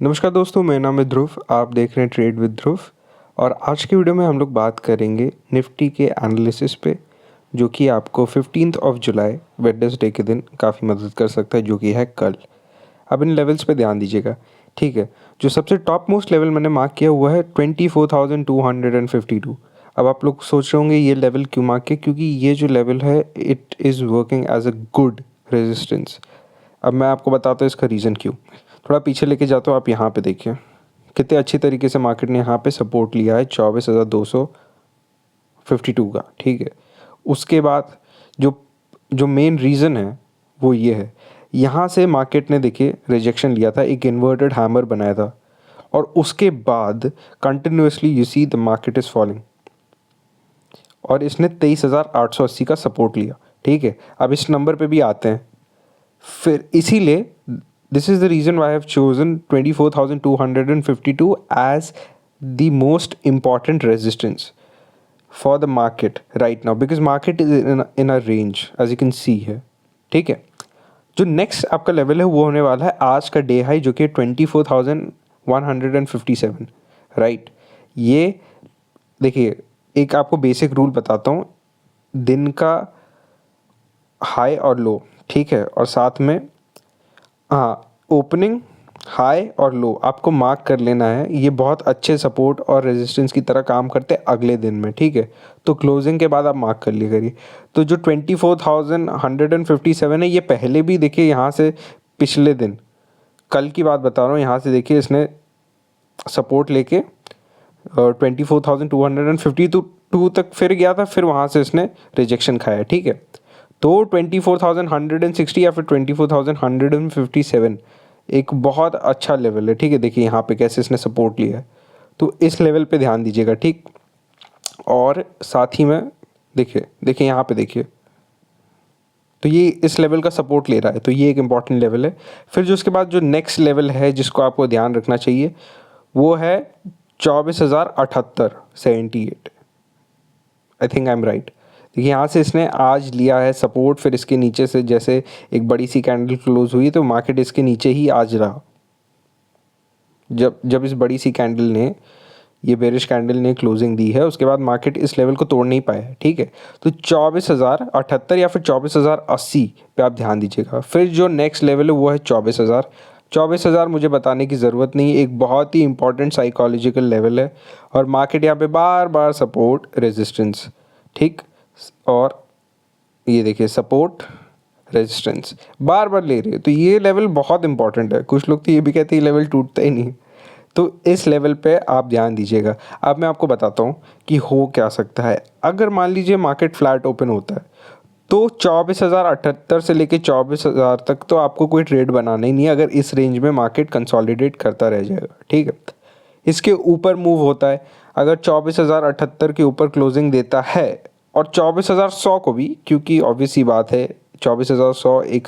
नमस्कार दोस्तों, मेरा नाम है ध्रुव। आप देख रहे हैं ट्रेड विद ध्रुव। और आज की वीडियो में हम लोग बात करेंगे निफ्टी के एनालिसिस पे, जो कि आपको 15 जुलाई वेडनेसडे के दिन काफ़ी मदद कर सकता है, जो कि है कल। अब इन लेवल्स पे ध्यान दीजिएगा, ठीक है। जो सबसे टॉप मोस्ट लेवल मैंने मार्क किया हुआ है 24,252। अब आप लोग सोच रहे होंगे ये लेवल क्यों मार्क किया, क्योंकि ये जो लेवल है it is working as a good resistance. अब मैं आपको बताता हूँ इसका रीज़न क्यों। थोड़ा पीछे लेके जाता हूँ, आप यहाँ पे देखिए कितने अच्छी तरीके से मार्केट ने यहाँ पे सपोर्ट लिया है 24,252 का, ठीक है। उसके बाद जो जो मेन रीज़न है वो ये है, यहाँ से मार्केट ने देखिए रिजेक्शन लिया था, एक इन्वर्टेड हैमर बनाया था, और उसके बाद continuously you see the market is falling, और इसने 23,880 का सपोर्ट लिया, ठीक है। अब इस नंबर पे भी आते हैं, फिर इसीलिए this is the reason why have chosen 24,252 as the most important resistance for the market right now, because market is in a range as you can see है, ठीक है। जो नेक्स्ट आपका लेवल है वो होने वाला है आज का डे हाई, जो कि 24,157, राइट। ये देखिए, एक आपको बेसिक रूल बताता हूँ, दिन का हाई और लो, ठीक है, और साथ में हाँ ओपनिंग हाई और लो आपको मार्क कर लेना है। ये बहुत अच्छे सपोर्ट और रेजिस्टेंस की तरह काम करते हैं अगले दिन में, ठीक है। तो क्लोजिंग के बाद आप मार्क कर लिया करिए। तो जो 24,157 है, ये पहले भी देखिए यहाँ से पिछले दिन, कल की बात बता रहा हूँ, यहाँ से देखिए इसने सपोर्ट लेके 24,252 तक फिर गया था, फिर वहाँ से इसने रिजेक्शन खाया, ठीक है। तो 24,160 या फिर 24,157 एक बहुत अच्छा लेवल है, ठीक है। देखिए यहाँ पे कैसे इसने सपोर्ट लिया है, तो इस लेवल पे ध्यान दीजिएगा, ठीक। और साथ ही में देखिए देखिए यहाँ पे देखिए, तो ये इस लेवल का सपोर्ट ले रहा है, तो ये एक इम्पॉर्टेंट लेवल है। फिर जो उसके बाद जो नेक्स्ट लेवल है जिसको आपको ध्यान रखना चाहिए, वो है 24,078 I think I am right. देखिए यहाँ से इसने आज लिया है सपोर्ट, फिर इसके नीचे से जैसे एक बड़ी सी कैंडल क्लोज हुई तो मार्केट इसके नीचे ही आज रहा। जब जब इस बड़ी सी कैंडल ने, ये बेरिश कैंडल ने क्लोजिंग दी है, उसके बाद मार्केट इस लेवल को तोड़ नहीं पाया, ठीक है। तो 24,078 या फिर 24,080 पे आप ध्यान दीजिएगा। फिर जो नेक्स्ट लेवल है वो है 24,000। 24,000 मुझे बताने की ज़रूरत नहीं, एक बहुत ही इंपॉर्टेंट साइकोलॉजिकल लेवल है, और मार्केट यहाँ पे बार बार सपोर्ट रेजिस्टेंस, ठीक। और ये देखिए सपोर्ट रेजिस्टेंस बार बार ले रही है, तो ये लेवल बहुत इंपॉर्टेंट है। कुछ लोग तो ये भी कहते हैं ये लेवल टूटता ही नहीं, तो इस लेवल पे आप ध्यान दीजिएगा। अब मैं आपको बताता हूँ कि हो क्या सकता है। अगर मान लीजिए मार्केट फ्लैट ओपन होता है, तो 24,078 से लेके 24,000 तक तो आपको कोई ट्रेड बनाना ही नहीं है, अगर इस रेंज में मार्केट कंसोलिडेट करता रह जाएगा, ठीक है। इसके ऊपर मूव होता है, अगर 24,078 के ऊपर क्लोजिंग देता है, और 24,100 को भी, क्योंकि ऑब्वियस ही बात है 24,100 एक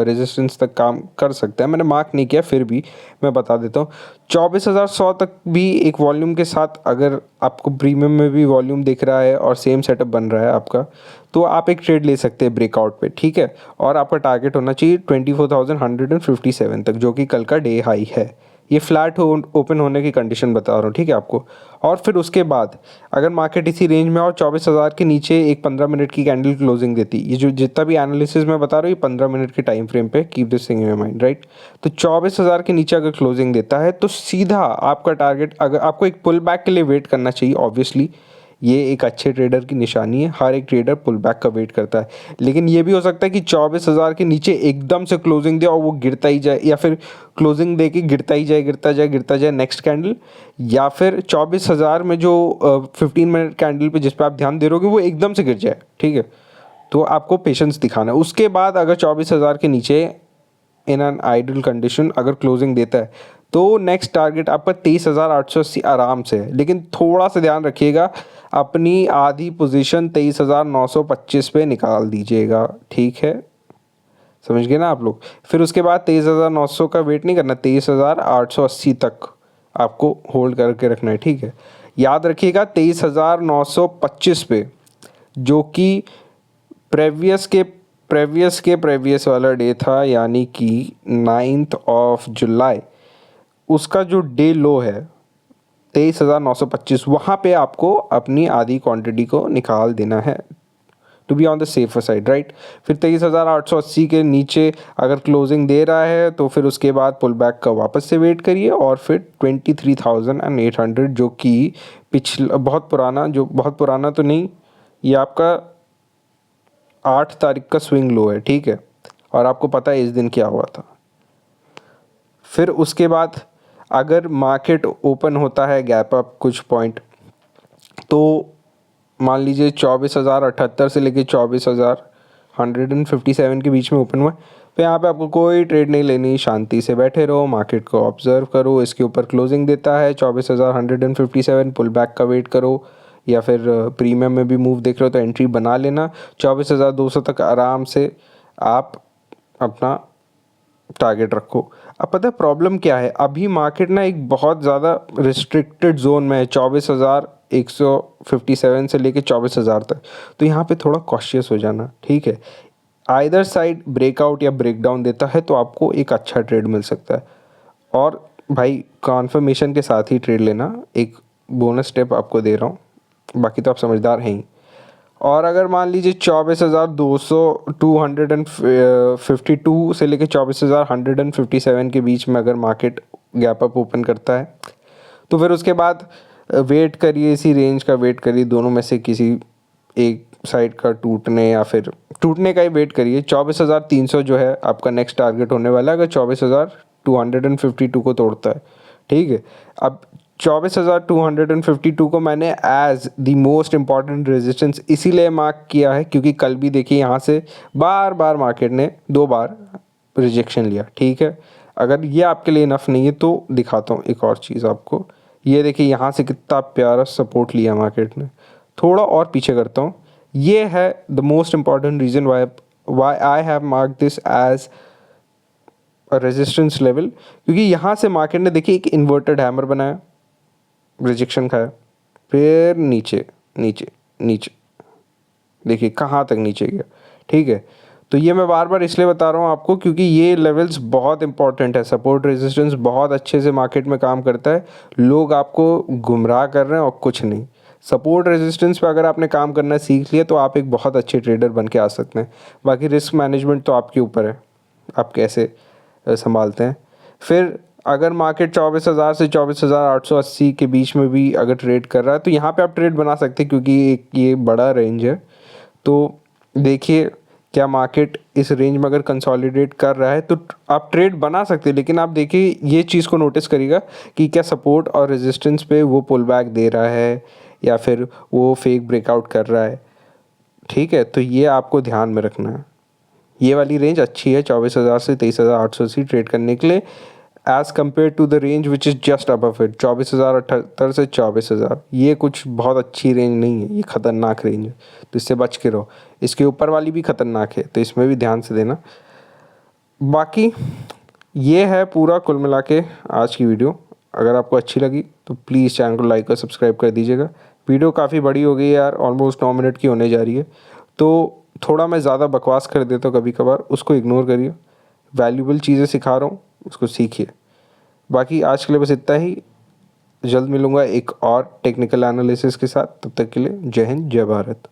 रेजिस्टेंस तक काम कर सकता है, मैंने मार्क नहीं किया फिर भी मैं बता देता हूँ। 24,100 तक भी एक वॉल्यूम के साथ, अगर आपको प्रीमियम में भी वॉल्यूम दिख रहा है और सेम सेटअप बन रहा है आपका, तो आप एक ट्रेड ले सकते हैं ब्रेकआउट पे, ठीक है। और आपका टारगेट होना चाहिए 24,157 तक, जो कि कल का डे हाई है। ये फ्लैट ओपन होने की कंडीशन बता रहा हूँ, ठीक है आपको। और फिर उसके बाद अगर मार्केट इसी रेंज में और 24,000 के नीचे एक 15 मिनट की कैंडल क्लोजिंग देती, ये जो जितना भी एनालिसिस मैं बता रहा हूँ ये 15 मिनट के टाइम फ्रेम पे, keep this thing in your mind, right. तो 24,000 के नीचे अगर क्लोजिंग देता है, तो सीधा आपका टारगेट, अगर आपको एक पुल बैक के लिए वेट करना चाहिए, ऑब्वियसली ये एक अच्छे ट्रेडर की निशानी है, हर एक ट्रेडर पुल बैक का वेट करता है। लेकिन ये भी हो सकता है कि 24,000 के नीचे एकदम से क्लोजिंग दे और वो गिरता ही जाए, या फिर क्लोजिंग दे के गिरता ही जाए, गिरता जाए, गिरता जाए नेक्स्ट कैंडल, या फिर 24,000 में जो 15 मिनट कैंडल पे जिस पे आप ध्यान दे रहोगे वो एकदम से गिर जाए, ठीक है। तो आपको पेशेंस दिखाना है। उसके बाद अगर 24,000 के नीचे इन एन आइडल कंडीशन अगर क्लोजिंग देता है, तो नेक्स्ट टारगेट आपका 23,880 आराम से है। लेकिन थोड़ा सा ध्यान रखिएगा, अपनी आधी पोजीशन 23,925 पे निकाल दीजिएगा, ठीक है, समझ गए ना आप लोग। फिर उसके बाद 23,900 का वेट नहीं करना, 23,880 तक आपको होल्ड करके रखना है, ठीक है। याद रखिएगा 23,925 पे, जो कि प्रेवियस वाला डे था, यानी कि 9 जुलाई, उसका जो डे लो है 23,925, वहाँ पे आपको अपनी आधी क्वांटिटी को निकाल देना है to be on the safer side, right. फिर 23,880 के नीचे अगर क्लोजिंग दे रहा है तो फिर उसके बाद पुल बैक का वापस से वेट करिए, और फिर 23,800 जो कि पिछला बहुत पुराना तो नहीं, ये आपका 8 तारीख का स्विंग लो है, ठीक है। और आपको पता है इस दिन क्या हुआ था। फिर उसके बाद अगर मार्केट ओपन होता है गैप अप कुछ पॉइंट, तो मान लीजिए 24,078 से लेके 24,157 के बीच में ओपन हुआ, तो यहाँ पे आपको कोई ट्रेड नहीं लेनी, शांति से बैठे रहो, मार्केट को ऑब्जर्व करो। इसके ऊपर क्लोजिंग देता है 24,157, पुल बैक का वेट करो, या फिर प्रीमियम में भी मूव देख रहे हो तो एंट्री बना लेना। 24,200 तक आराम से आप अपना टारगेट रखो। अब पता है प्रॉब्लम क्या है, अभी मार्केट ना एक बहुत ज़्यादा रिस्ट्रिक्टेड जोन में है, 24,157 से लेके 24,000 तक। तो यहाँ पे थोड़ा कॉशियस हो जाना, ठीक है। आइदर साइड ब्रेकआउट या ब्रेकडाउन देता है तो आपको एक अच्छा ट्रेड मिल सकता है, और भाई कॉन्फर्मेशन के साथ ही ट्रेड लेना, एक बोनस स्टेप आपको दे रहा हूँ, बाकी तो आप समझदार हैं ही। और अगर मान लीजिए 24,200 252 से लेके 24,157 के बीच में अगर मार्केट गैप अप ओपन करता है, तो फिर उसके बाद वेट करिए, इसी रेंज का वेट करिए, दोनों में से किसी एक साइड का टूटने या फिर टूटने का ही वेट करिए। 24,300 जो है आपका नेक्स्ट टारगेट होने वाला है, अगर 24,252 को तोड़ता है, ठीक है। अब 24,252 को मैंने as the most important resistance इसीलिए मार्क किया है क्योंकि कल भी देखिए यहाँ से बार बार मार्केट ने 2 बार रिजेक्शन लिया, ठीक है। अगर ये आपके लिए इनफ नहीं है तो दिखाता हूँ एक और चीज़ आपको। ये देखिए यहाँ से कितना प्यारा सपोर्ट लिया मार्केट ने। थोड़ा और पीछे करता हूँ, ये है the most important reason why I have mark this as resistance level, क्योंकि यहाँ से मार्केट ने देखिए एक इन्वर्टेड हैमर बनाया, रिजेक्शन खाया, फिर नीचे नीचे नीचे, देखिए कहाँ तक नीचे गया, ठीक है। तो ये मैं बार बार इसलिए बता रहा हूँ आपको क्योंकि ये लेवल्स बहुत इंपॉर्टेंट है। सपोर्ट रेजिस्टेंस बहुत अच्छे से मार्केट में काम करता है, लोग आपको गुमराह कर रहे हैं और कुछ नहीं। सपोर्ट रेजिस्टेंस पे अगर आपने काम करना सीख लिया तो आप एक बहुत अच्छे ट्रेडर बन के आ सकते हैं। बाकी रिस्क मैनेजमेंट तो आपके ऊपर है, आप कैसे संभालते हैं। फिर अगर मार्केट 24,000 से 24,880 के बीच में भी अगर ट्रेड कर रहा है तो यहाँ पे आप ट्रेड बना सकते हैं क्योंकि एक ये बड़ा रेंज है। तो देखिए क्या मार्केट इस रेंज में अगर कंसोलिडेट कर रहा है तो आप ट्रेड बना सकते हैं, लेकिन आप देखिए ये चीज़ को नोटिस करिएगा कि क्या सपोर्ट और रेजिस्टेंस पे वो पुल बैक दे रहा है या फिर वो फेक ब्रेकआउट कर रहा है, ठीक है। तो ये आपको ध्यान में रखना है। ये वाली रेंज अच्छी है 24,000 से 23,880 ट्रेड करने के लिए, as compare to the range which is just above it 24,078 से 24,000। ये कुछ बहुत अच्छी रेंज नहीं है, ये ख़तरनाक रेंज है, तो इससे बच के रहो। इसके ऊपर वाली भी ख़तरनाक है, तो इसमें भी ध्यान से देना। बाकी ये है पूरा कुल मिला के आज की वीडियो। अगर आपको अच्छी लगी तो प्लीज़ चैनल को लाइक और सब्सक्राइब कर दीजिएगा। वीडियो काफ़ी बड़ी हो गई है यार, ऑलमोस्ट 9 मिनट की होने जा रही है, तो थोड़ा मैं ज़्यादा बकवास कर देता हूँ कभी कभार, उसको इग्नोर करिए। वैल्यूबल चीज़ें सिखा रहा हूँ, उसको सीखिए। बाकी आज के लिए बस इतना ही, जल्द मिलूँगा एक और टेक्निकल एनालिसिस के साथ। तब तक के लिए जय हिंद, जय भारत।